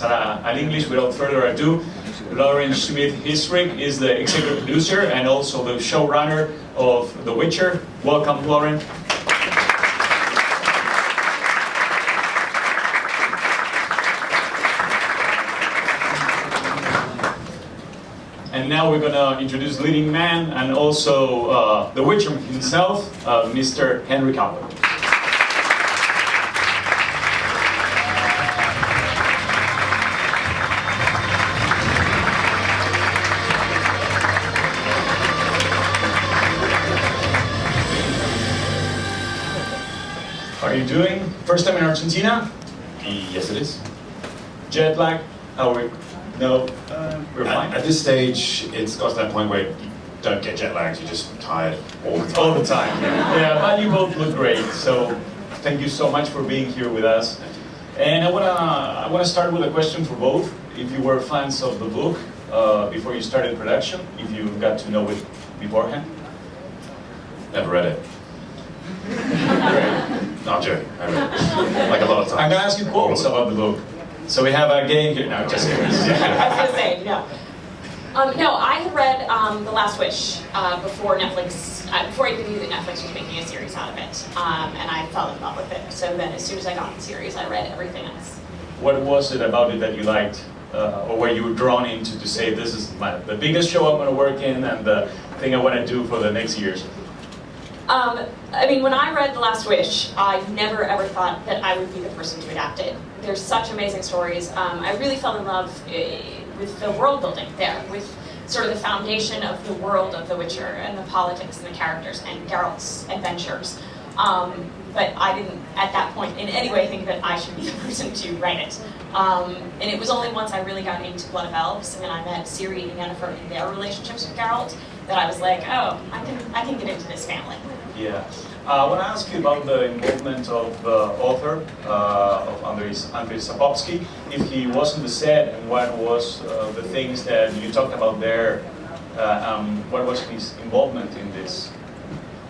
pasar al English. Without further ado, Lauren Schmidt-Hissrich is the executive producer and also the showrunner of The Witcher. Welcome, Lauren. And now we're going to introduce leading man and also The Witcher himself, Mr. Henry Cavill. How are you doing? First time in Argentina? Yes, it is. Jet lag? How are we? No, we're fine. At this stage, it's got to that point where you don't get jet lagged, you're just tired all the time. All the time. Yeah, but you both look great. So thank you so much for being here with us. And I wanna start with a question for both. If you were fans of the book before you started production, if you got to know it beforehand. Never read it. Great. No, I'm joking. I read it. Like a lot of times. I'm gonna ask you quotes about the book. So we have a game here. No, just kidding. I was going to say, no. No, I had read The Last Wish before Netflix, before I even knew that Netflix was making a series out of it. And I fell in love with it. So then as soon as I got the series, I read everything else. What was it about it that you liked, or were you drawn into to say, this is the biggest show I'm going to work in and the thing I want to do for the next years? I mean, when I read The Last Wish, I never ever thought that I would be the person to adapt it. There's such amazing stories. I really fell in love with the world building there, with sort of the foundation of the world of The Witcher and the politics and the characters and Geralt's adventures. But I didn't, at that point, in any way think that I should be the person to write it. And it was only once I really got into Blood of Elves and I met Ciri and Yennefer and their relationships with Geralt that I was like, oh, I can get into this family. Yeah. I want to ask you about the involvement of the author, of Andrzej Sapkowski, if he was on the set and what was the things that you talked about there, what was his involvement in this?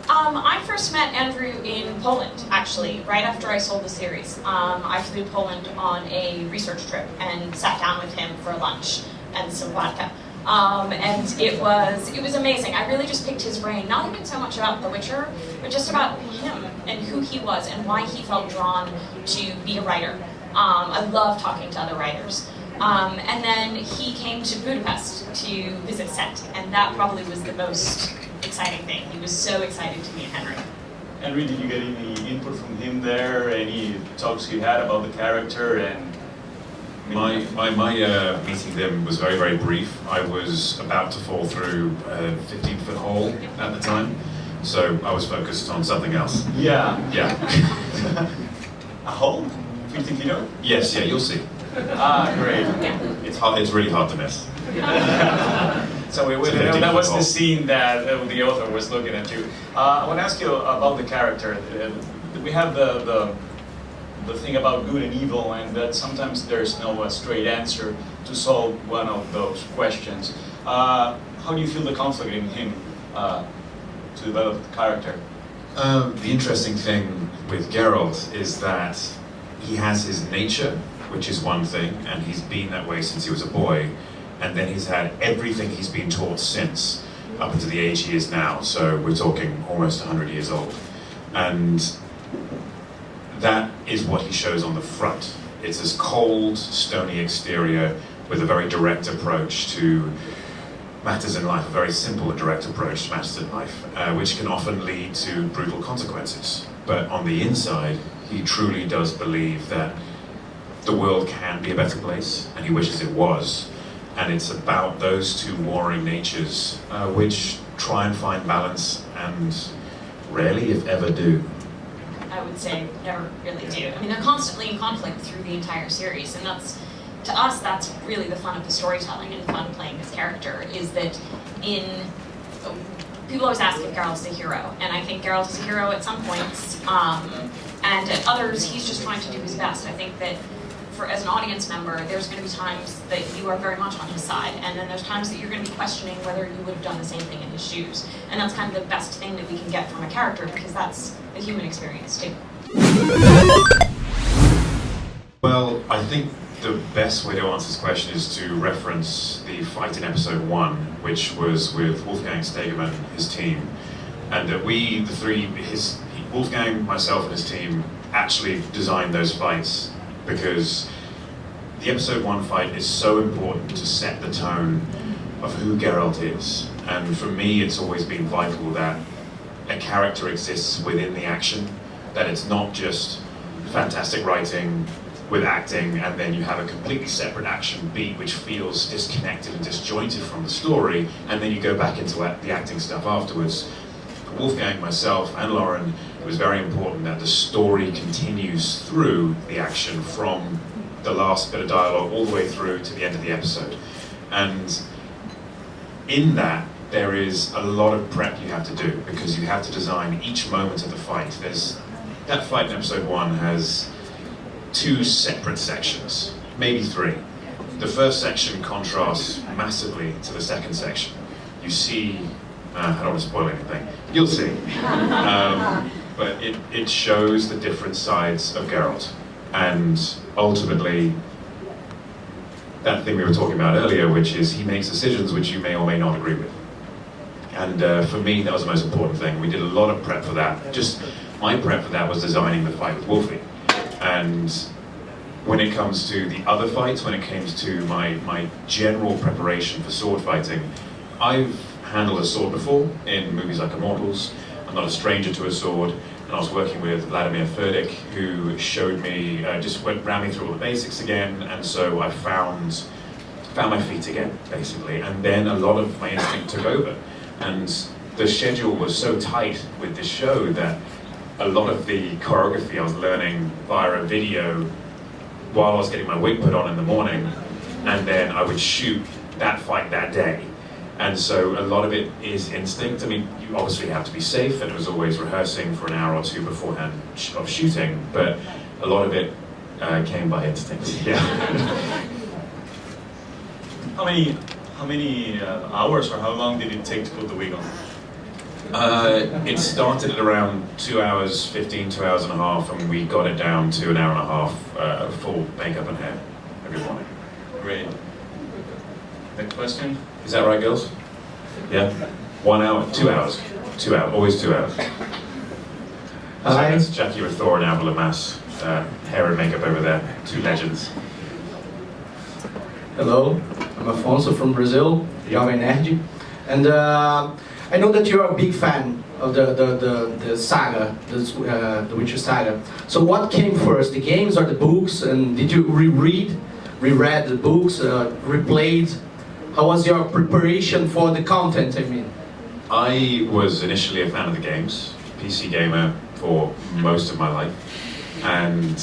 I first met Andrew in Poland, actually, right after I sold the series. I flew to Poland on a research trip and sat down with him for lunch and some vodka. And it was amazing. I really just picked his brain, not even so much about The Witcher, but just about him and who he was and why he felt drawn to be a writer. I love talking to other writers. And then he came to Budapest to visit set, and that probably was the most exciting thing. He was so excited to meet Henry. Henry, did you get any input from him there? Any talks you had about the character? And My meeting them was very, very brief. I was about to fall through a 15-foot hole at the time, so I was focused on something else. Yeah. Yeah. A hole? 50 feet? Yes, yeah, you'll see. Ah, great. It's really hard to miss. So that was the scene that the author was looking at you. I want to ask you about the character. We have the thing about good and evil, and that sometimes there's no straight answer to solve one of those questions. How do you feel the conflict in him to develop the character? The interesting thing with Geralt is that he has his nature, which is one thing, and he's been that way since he was a boy, and then he's had everything he's been taught since, up until the age he is now, so we're talking almost 100 years old. And that is what he shows on the front. It's this cold, stony exterior with a very direct approach to matters in life, a very simple and direct approach to matters in life, which can often lead to brutal consequences. But on the inside, he truly does believe that the world can be a better place, and he wishes it was. And it's about those two warring natures, which try and find balance, and rarely, if ever, do. I would say never really do. I mean, they're constantly in conflict through the entire series, and that's, to us, that's really the fun of the storytelling and fun of playing this character, is that people always ask if Geralt's a hero, and I think Geralt is a hero at some points, and at others, he's just trying to do his best. I think that as an audience member, there's going to be times that you are very much on his side, and then there's times that you're going to be questioning whether you would have done the same thing in his shoes. And that's kind of the best thing that we can get from a character, because that's the human experience too. Well, I think the best way to answer this question is to reference the fight in episode 1, which was with Wolfgang Stegemann, his team, and that we, the three, Wolfgang, myself, and his team actually designed those fights because the episode 1 fight is so important to set the tone of who Geralt is. And for me, it's always been vital that a character exists within the action, that it's not just fantastic writing with acting and then you have a completely separate action beat which feels disconnected and disjointed from the story, and then you go back into the acting stuff afterwards. For Wolfgang, myself, and Lauren, it was very important that the story continues through the action from the last bit of dialogue all the way through to the end of the episode. And in that, there is a lot of prep you have to do because you have to design each moment of the fight. That fight in episode 1 has 2 separate sections, maybe 3. The first section contrasts massively to the second section. You see, I don't want to spoil anything, you'll see. But it shows the different sides of Geralt. And ultimately, that thing we were talking about earlier, which is he makes decisions which you may or may not agree with. And for me, that was the most important thing. We did a lot of prep for that. Just my prep for that was designing the fight with Wolfie. And when it comes to the other fights, when it comes to my general preparation for sword fighting, I've handled a sword before in movies like Immortals. I'm not a stranger to a sword. And I was working with Vladimir Furdik, who showed me, ran me through all the basics again, and so I found my feet again, basically. And then a lot of my instinct took over. And the schedule was so tight with this show that a lot of the choreography I was learning via a video while I was getting my wig put on in the morning, and then I would shoot that fight that day. And so a lot of it is instinct. I mean, you obviously have to be safe, and it was always rehearsing for an hour or 2 beforehand of shooting, but a lot of it came by instinct, yeah. How many hours or how long did it take to put the wig on? It started at around 2 hours, 2 hours and a half, and we got it down to an hour and a half, full makeup and hair every morning. Great. Next question? Is that right, girls? Yeah? 1 hour, 2 hours. 2 hours, always 2 hours. So that's Jackie with Thor and Avril Lamas, hair and makeup over there, 2 legends. Hello, I'm Afonso from Brazil, Jovem Nerd, and I know that you're a big fan of the saga, the Witcher saga. So what came first, the games or the books? And did you reread the books, replayed? How was your preparation for the content, I mean? I was initially a fan of the games, PC gamer for most of my life, and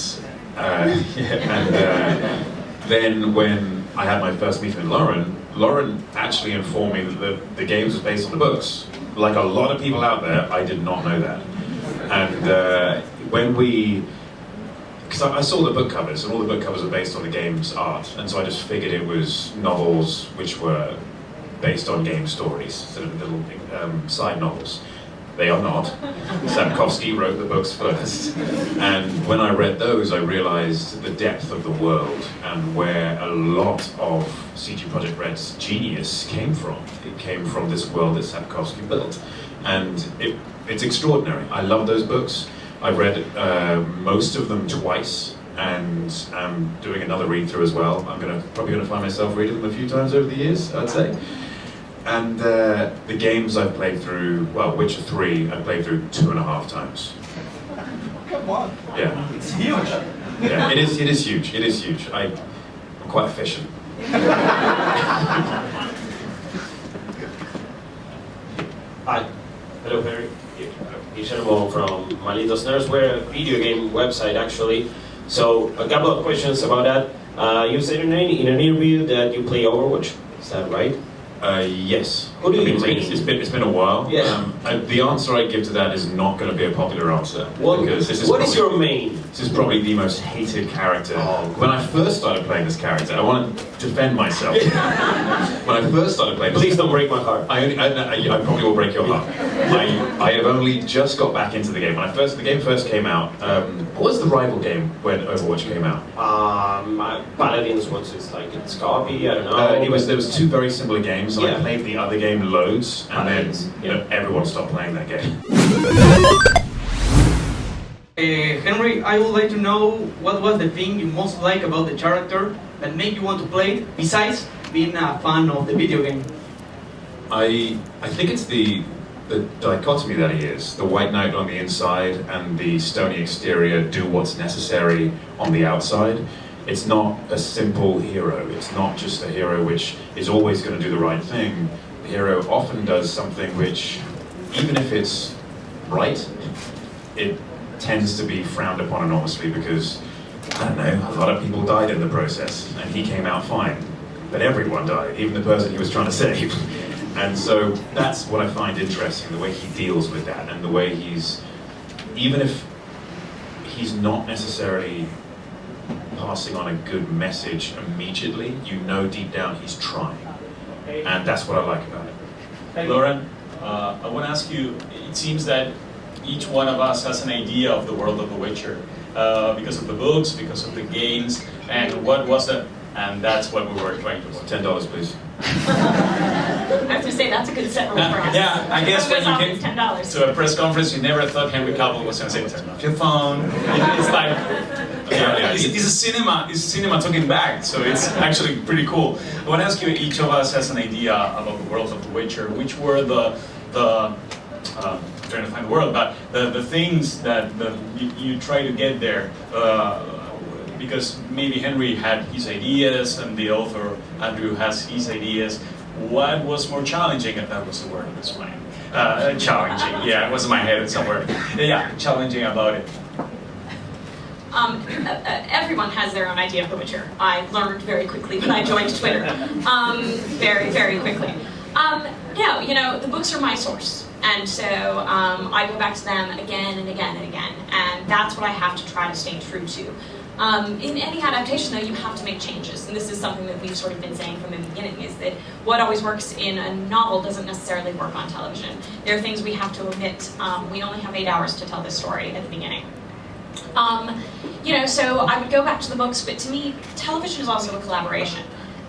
then when I had my first meeting with Lauren actually informed me that the games was based on the books. Like a lot of people out there, I did not know that. And because I saw the book covers, and all the book covers are based on the game's art, and so I just figured it was novels which were based on game stories, sort of little side novels. They are not. Sapkowski wrote the books first. And when I read those, I realized the depth of the world and where a lot of CG Projekt Red's genius came from. It came from this world that Sapkowski built. And it's extraordinary. I love those books. I've read most of them twice, and I'm doing another read-through as well. I'm probably going to find myself reading them a few times over the years, I'd say. And the games I've played through, well, Witcher 3, I played through 2.5 times. Come on. Yeah. It's huge. Yeah, it is huge. It is huge. I'm quite efficient. Hi. Hello, Perry. Guillermo from Malitos Nerds. We're a video game website, actually. So, a couple of questions about that. You said in an interview that you play Overwatch. Is that right? Yes. Who do you it's been a while. Yeah. The answer I give to that is not going to be a popular answer. What because this is your main? This is probably the most hated character. When I first started playing this character, I want to defend myself. When I first started playing this, Please don't break my heart. I probably will break your heart. I have only just got back into the game. When the game first came out, what was the rival game when Overwatch came out? Paladins, it's copy, I don't know. There was two very similar games, and I played the other game loads, and Paladins, then everyone stopped playing that game. Henry, I would like to know what was the thing you most like about the character that made you want to play it, besides being a fan of the video game. I think it's the dichotomy that he is. The white knight on the inside and the stony exterior do what's necessary on the outside. It's not a simple hero. It's not just a hero which is always going to do the right thing. The hero often does something which, even if it's right, it tends to be frowned upon enormously because, I don't know, a lot of people died in the process and he came out fine. But everyone died, even the person he was trying to save. And so that's what I find interesting, the way he deals with that and the way even if he's not necessarily passing on a good message immediately, you know deep down he's trying. And that's what I like about it. Lauren, I want to ask you, it seems that each one of us has an idea of the world of The Witcher because of the books, because of the games, and what was it? And that's what we were trying to do. $10, please. I have to say, that's a good set rule for us. Yeah, I guess when you came $10. to a press conference, you never thought Henry Cavill was going to say, turn off your phone. It's like, it's a cinema talking back, so it's actually pretty cool. I want to ask you, each of us has an idea about the world of The Witcher. Which were trying to find the word, but the things that you try to get there, because maybe Henry had his ideas and the author Andrew has his ideas. What was more challenging? And that was the word I was playing. Challenging, yeah, it was in my head somewhere. Yeah, challenging about it. Everyone has their own idea of The Witcher. I learned very quickly when I joined Twitter. Very, very quickly. The books are my source. And so I go back to them again and again and again. And that's what I have to try to stay true to. In any adaptation, though, you have to make changes. And this is something that we've sort of been saying from the beginning, is that what always works in a novel doesn't necessarily work on television. There are things we have to omit. We only have 8 hours to tell this story at the beginning. So I would go back to the books, but to me, television is also a collaboration.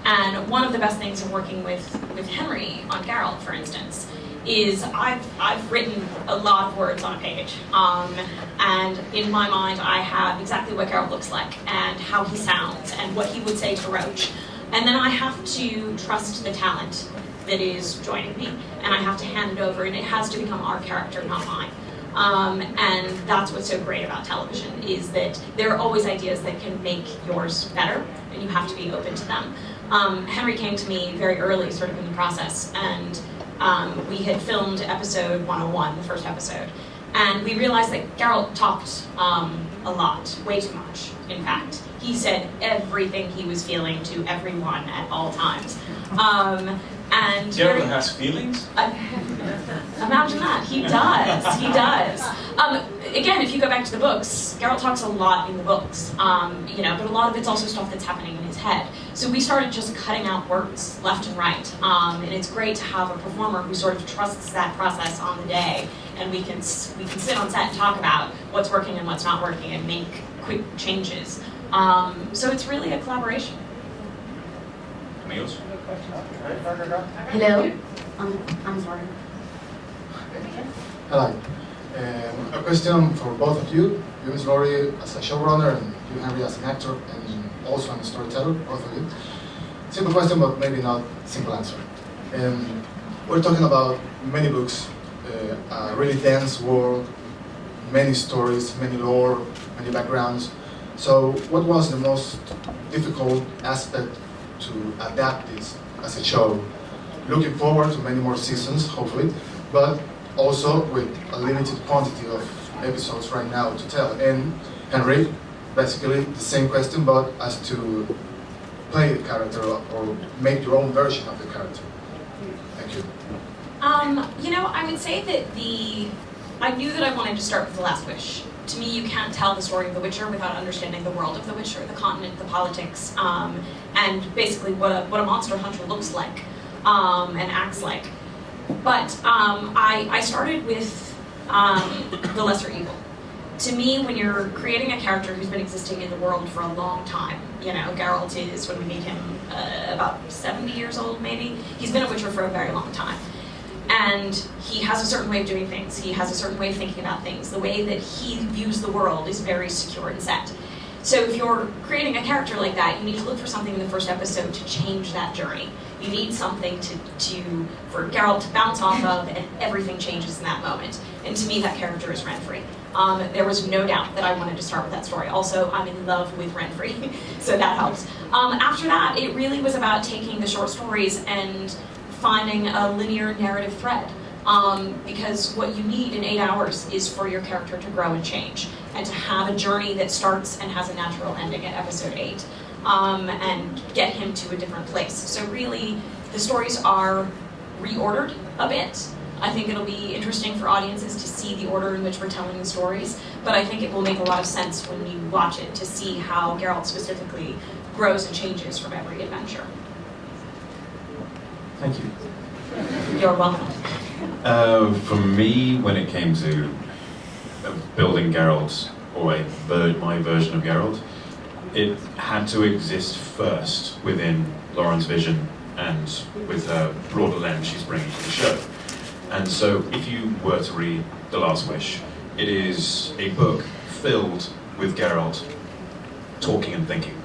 And one of the best things of working with Henry on Geralt, for instance, is I've written a lot of words on a page, and in my mind I have exactly what Geralt looks like and how he sounds and what he would say to Roach, and then I have to trust the talent that is joining me, and I have to hand it over, and it has to become our character, not mine. And that's what's so great about television, is that there are always ideas that can make yours better, and you have to be open to them. Henry came to me very early, sort of in the process, and we had filmed episode 101, the first episode, and we realized that Geralt talked a lot, way too much, in fact. He said everything he was feeling to everyone at all times. And Geralt has feelings? Imagine that. He does. He does. Again, if you go back to the books, Geralt talks a lot in the books, but a lot of it's also stuff that's happening in his head. So we started just cutting out words left and right, and it's great to have a performer who sort of trusts that process on the day, and we can sit on set and talk about what's working and what's not working and make quick changes. So it's really a collaboration. Amigos? Hello. I'm sorry. Hello. A question for both of you. You, Ms. Laurie, as a showrunner, and you, Henry, as an actor, and also a storyteller, both of you. Simple question, but maybe not simple answer. We're talking about many books, a really dense world, many stories, many lore, many backgrounds. So what was the most difficult aspect to adapt this as a show? Looking forward to many more seasons, hopefully, but also with a limited quantity of episodes right now to tell. And Henry, basically the same question, but as to play the character or make your own version of the character. Thank you. I would say that I knew that I wanted to start with The Last Wish. To me, you can't tell the story of The Witcher without understanding the world of The Witcher, the continent, the politics, and basically what a monster hunter looks like and acts like. But I started with the lesser evil. To me, when you're creating a character who's been existing in the world for a long time, Geralt is, when we meet him, about 70 years old maybe. He's been a Witcher for a very long time. And he has a certain way of doing things. He has a certain way of thinking about things. The way that he views the world is very secure and set. So if you're creating a character like that, you need to look for something in the first episode to change that journey. You need something for Geralt to bounce off of, and everything changes in that moment. And to me, that character is Renfri. There was no doubt that I wanted to start with that story. Also, I'm in love with Renfri, so that helps. After that, it really was about taking the short stories and finding a linear narrative thread. Because what you need in 8 hours is for your character to grow and change, and to have a journey that starts and has a natural ending at episode 8, and get him to a different place. So really, the stories are reordered a bit. I think it'll be interesting for audiences to see the order in which we're telling the stories, but I think it will make a lot of sense when you watch it to see how Geralt specifically grows and changes from every adventure. Thank you. You're welcome. For me, when it came to building Geralt, or my version of Geralt, it had to exist first within Lauren's vision and with her broader lens she's bringing to the show. And so if you were to read The Last Wish, it is a book filled with Geralt talking and thinking.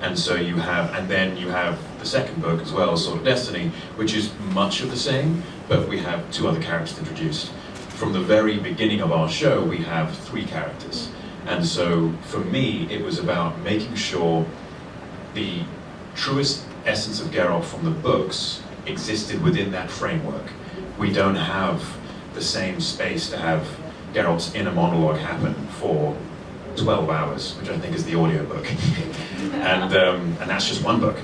And so then you have the second book as well, Sword of Destiny, which is much of the same, but we have 2 other characters introduced. From the very beginning of our show, we have 3 characters. And so for me, it was about making sure the truest essence of Geralt from the books existed within that framework. We don't have the same space to have Geralt's inner monologue happen for 12 hours, which I think is the audiobook. and that's just one book.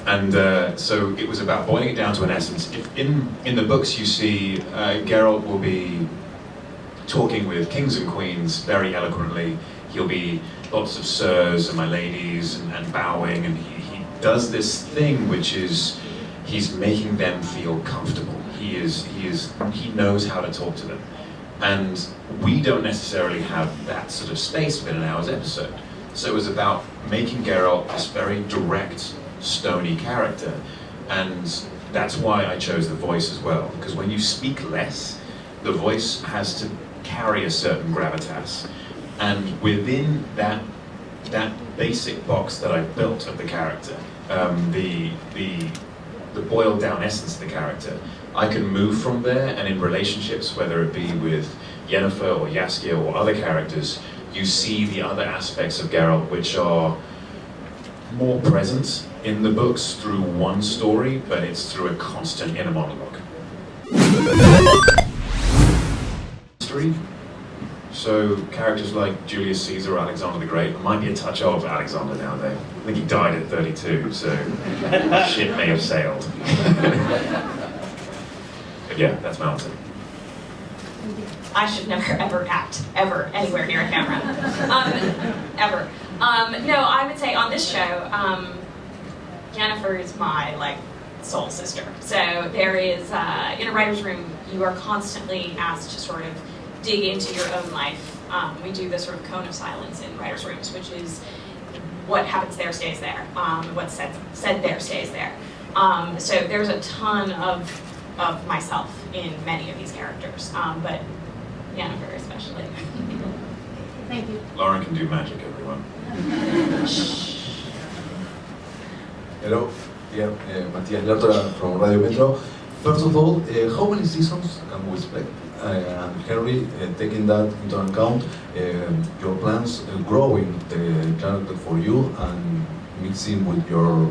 And so it was about boiling it down to an essence. If in the books you see Geralt will be talking with kings and queens very eloquently. He'll be lots of sirs and my ladies and bowing, and he does this thing which is he's making them feel comfortable. He knows how to talk to them. And we don't necessarily have that sort of space within an hour's episode. So it was about making Geralt this very direct, stony character. And that's why I chose the voice as well. Because when you speak less, the voice has to carry a certain gravitas. And within that basic box that I built of the character, the boiled down essence of the character, I can move from there, and in relationships, whether it be with Yennefer or Jaskier or other characters, you see the other aspects of Geralt which are more present in the books through one story, but it's through a constant inner monologue. History. So characters like Julius Caesar or Alexander the Great, it might be a touch old for Alexander nowadays. I think he died at 32, so ship may have sailed. But yeah, that's my answer. I should never ever act, ever, anywhere near a camera. Ever. No, I would say on this show, Yennefer is my, soul sister. So there is, in a writer's room, you are constantly asked to sort of dig into your own life. We do the sort of cone of silence in writer's rooms, which is what happens there stays there. What's said there stays there. So there's a ton of myself in many of these characters, but Yennefer especially. Thank you. Lauren can do magic, everyone. Hello, yeah, Matías Lertora from Radio Metro. First of all, how many seasons can we expect? And Henry, taking that into account, your plans growing the character for you and mixing with your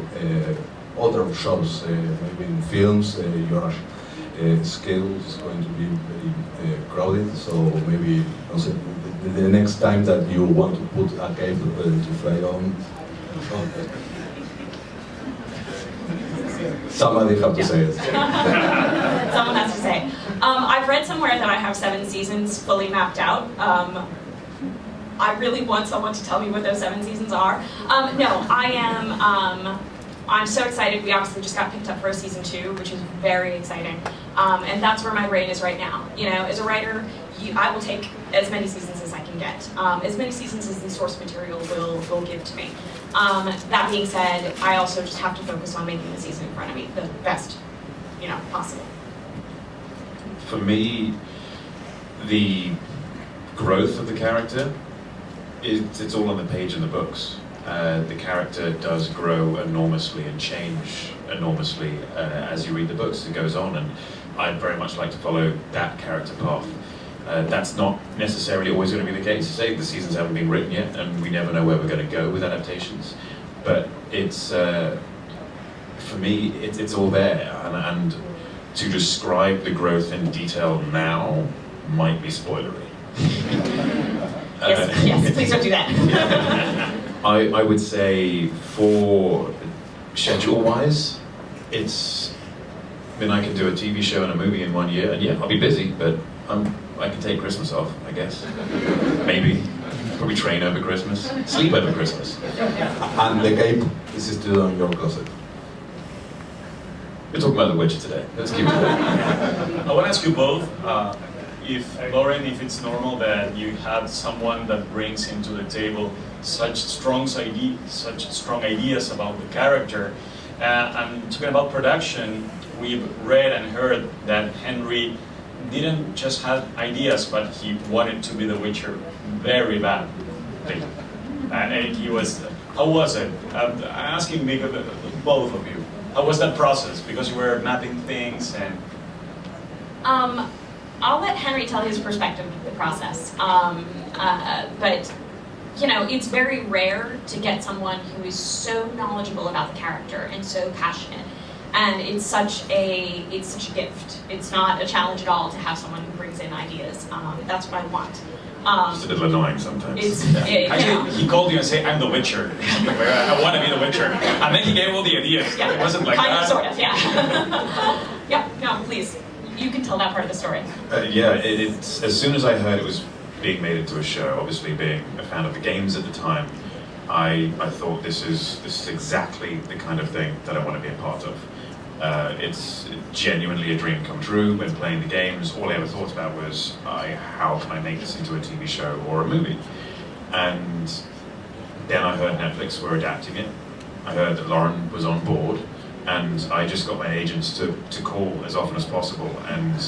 other shows, maybe in films, your scale is going to be very crowded, so maybe the next time that you want to put a cape to fly on, somebody have to say it. Someone has to say. read somewhere that I have 7 seasons fully mapped out. I really want someone to tell me what those 7 seasons are. No, I am. I'm so excited. We obviously just got picked up for a season 2, which is very exciting. And that's where my brain is right now. You know, as a writer, I will take as many seasons as I can get, as many seasons as the source material will give to me. That being said, I also just have to focus on making the season in front of me the best, you know, possible. For me, the growth of the character, it's all on the page in the books. The character does grow enormously and change enormously as you read the books. It goes on, and I'd very much like to follow that character path. That's not necessarily always going to be the case. Say the seasons haven't been written yet, and we never know where we're going to go with adaptations. But it's for me, it's all there, and to describe the growth in detail now might be spoilery. Yes, please don't do that. I would say for schedule-wise, I can do a TV show and a movie in 1 year, and yeah, I'll be busy, but I can take Christmas off, I guess. Maybe. Probably train over Christmas, sleep over Christmas. And the cape is still in your closet. We're talking about The Witcher today. Let's keep it going. I want to ask you both, Lauren, if it's normal that you have someone that brings into the table such strong ideas about the character. And talking about production, we've read and heard that Henry didn't just have ideas, but he wanted to be the Witcher very badly. And he was, how was it? I'm asking both of you. How was that process? Because you were mapping things and... I'll let Henry tell his perspective of the process. But, you know, it's very rare to get someone who is so knowledgeable about the character and so passionate. And it's such a gift. It's not a challenge at all to have someone who brings in ideas. That's what I want. Just a little annoying sometimes. Actually, he called you and said, "I'm the Witcher. I want to be the Witcher." And then he gave all the ideas. Yeah. It wasn't like kind that. of, sort of, yeah. Yeah, no, please. You can tell that part of the story. It's as soon as I heard it was being made into a show, obviously being a fan of the games at the time, I thought this is exactly the kind of thing that I want to be a part of. It's genuinely a dream come true. When playing the games, all I ever thought about was, how can I make this into a TV show or a movie? And then I heard Netflix were adapting it. I heard that Lauren was on board, and I just got my agents to call as often as possible. And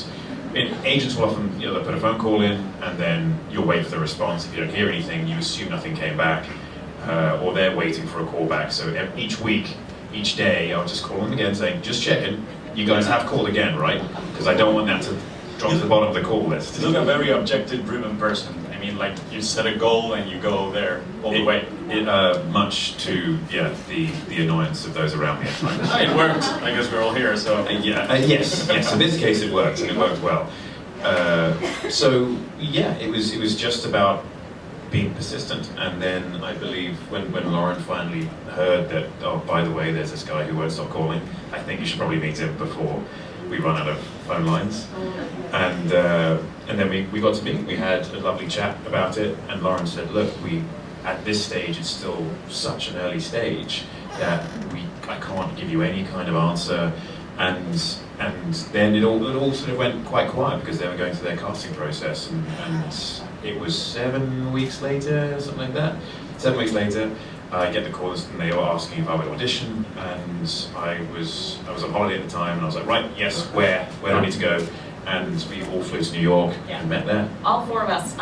agents will often, they'll put a phone call in, and then you'll wait for the response. If you don't hear anything, you assume nothing came back, or they're waiting for a call back. So each week, each day, I'll just call them again saying, just checking, you guys have called again, right? Because I don't want that to drop to the bottom of the call list. You look a very objective-driven person. I mean, like, you set a goal and you go there all the way. Much to, the annoyance of those around me at times. It worked. I guess we're all here, so... Yes. In this case it worked, and it worked well. It was just about being persistent, and then I believe when Lauren finally heard that, oh, by the way, there's this guy who won't stop calling, I think you should probably meet him before we run out of phone lines. And then we got to meet, we had a lovely chat about it, and Lauren said, look, at this stage, it's still such an early stage that I can't give you any kind of answer, and then it all sort of went quite quiet because they were going through their casting process, and it was 7 weeks later, something like that. 7 weeks later, I get the call and they were asking if I would audition, and I was on holiday at the time, and I was like, right, yes, where do I need to go? And we all flew to New York and met there. All 4 of us,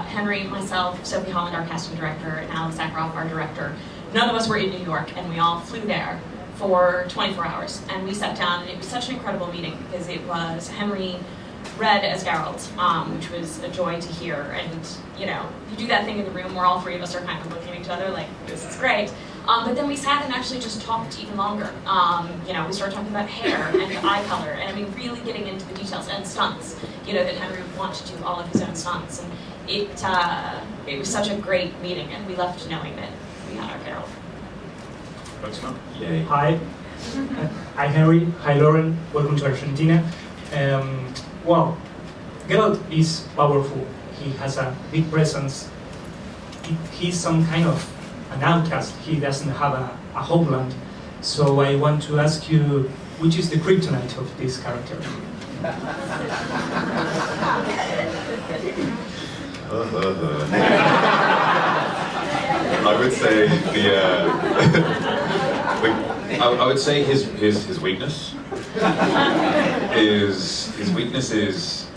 Henry, myself, Sophie Holland, our casting director, and Alex Zakharoff, our director, none of us were in New York, and we all flew there for 24 hours. And we sat down, and it was such an incredible meeting because it was Henry read as Geralt, which was a joy to hear. And, you do that thing in the room where all 3 of us are kind of looking at each other like, this is great. But then we sat and actually just talked even longer. We started talking about hair and eye color, and I mean, really getting into the details, and stunts. That Henry would want to do all of his own stunts, and it was such a great meeting, and we left knowing that we had our Geralt. Yay. Hi. Hi, Henry. Hi, Lauren. Welcome to Argentina. Well, Geralt is powerful. He has a big presence. He's some kind of an outcast. He doesn't have a homeland. So I want to ask you, which is the kryptonite of this character? I would say I would say his weakness is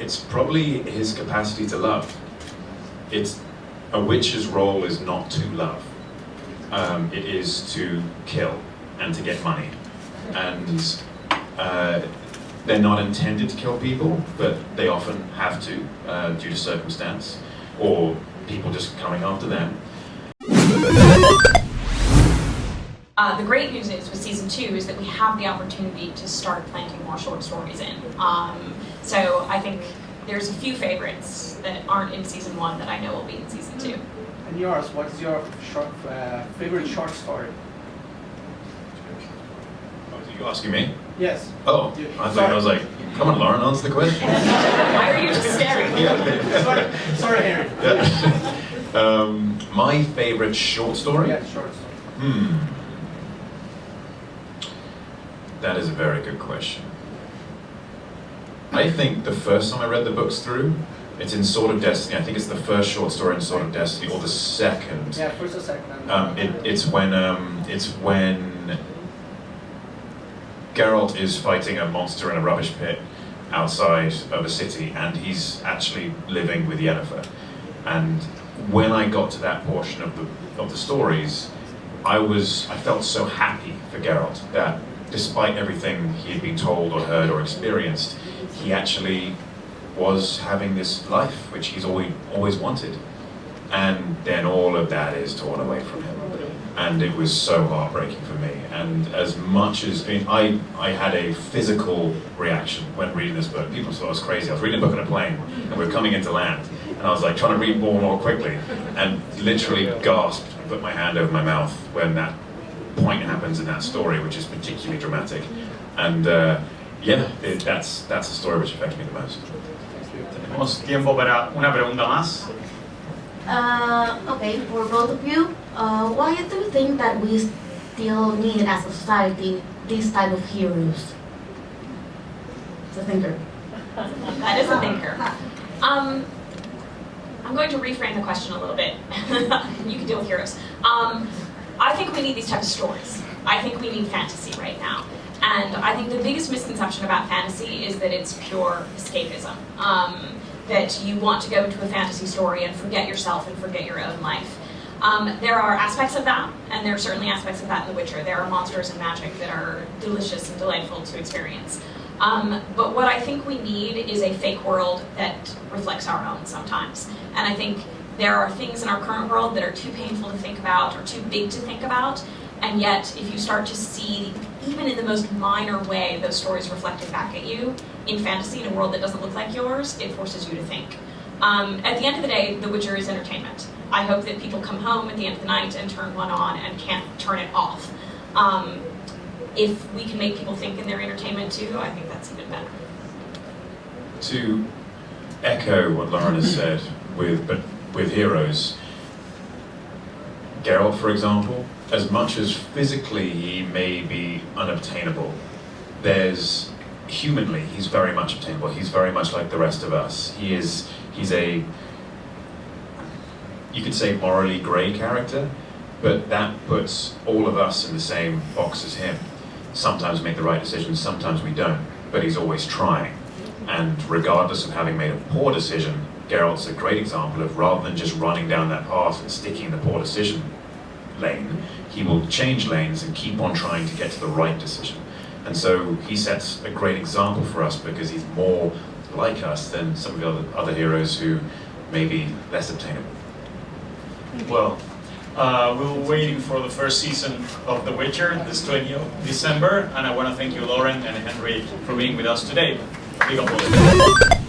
it's probably his capacity to love. It's a witch's role is not to love. It is to kill and to get money, and they're not intended to kill people, but they often have to due to circumstance or people just coming after them. The great news is with season 2 is that we have the opportunity to start planting more short stories in. So I think there's a few favorites that aren't in season 1 that I know will be in season 2. And yours, what is your favorite short story? Are you asking me? Yes. Oh, I thought I was like, come on, Lauren, answer the question. Why are you just staring? Sorry, Henry. Yeah. My favorite short story? Yeah, short story. That is a very good question. I think the first time I read the books through, it's in Sword of Destiny. I think it's the first short story in Sword of Destiny, or the second. Yeah, first or second. It's when Geralt is fighting a monster in a rubbish pit outside of a city, and he's actually living with Yennefer. And when I got to that portion of the stories, I felt so happy for Geralt that despite everything he had been told or heard or experienced, he actually was having this life which he's always wanted. And then all of that is torn away from him. And it was so heartbreaking for me. And as much as, I had a physical reaction when reading this book. People thought I was crazy. I was reading a book on a plane, and we were coming into land. And I was like trying to read more quickly, and literally gasped and put my hand over my mouth when that point happens in that story, which is particularly dramatic. And that's the story which affected me the most. Tenemos tiempo para una pregunta más. Okay, for both of you, why do you think that we still need as a society this type of heroes? It's a thinker. That is a thinker. I'm going to reframe the question a little bit. You can deal with heroes. I think we need these types of stories. I think we need fantasy right now. And I think the biggest misconception about fantasy is that it's pure escapism. That you want to go into a fantasy story and forget yourself and forget your own life. There are aspects of that, and there are certainly aspects of that in The Witcher. There are monsters and magic that are delicious and delightful to experience. But what I think we need is a fake world that reflects our own sometimes. And I think there are things in our current world that are too painful to think about or too big to think about. And yet, if you start to see, even in the most minor way, those stories reflected back at you in fantasy, in a world that doesn't look like yours, it forces you to think. At the end of the day, The Witcher is entertainment. I hope that people come home at the end of the night and turn one on and can't turn it off. If we can make people think in their entertainment too, I think that's even better. To echo what Lauren has said with heroes, Geralt, for example, as much as physically he may be unobtainable, humanly he's very much obtainable. He's very much like the rest of us. He's a, you could say, morally grey character, but that puts all of us in the same box as him. Sometimes we make the right decisions, sometimes we don't, but he's always trying. And regardless of having made a poor decision, Geralt's a great example of, rather than just running down that path and sticking in the poor decision lane, he will change lanes and keep on trying to get to the right decision. And so he sets a great example for us because he's more like us than some of the other heroes who may be less obtainable. Well, we were waiting for the first season of The Witcher, this 20th of December, and I want to thank you, Lauren and Henry, for being with us today. Big applause.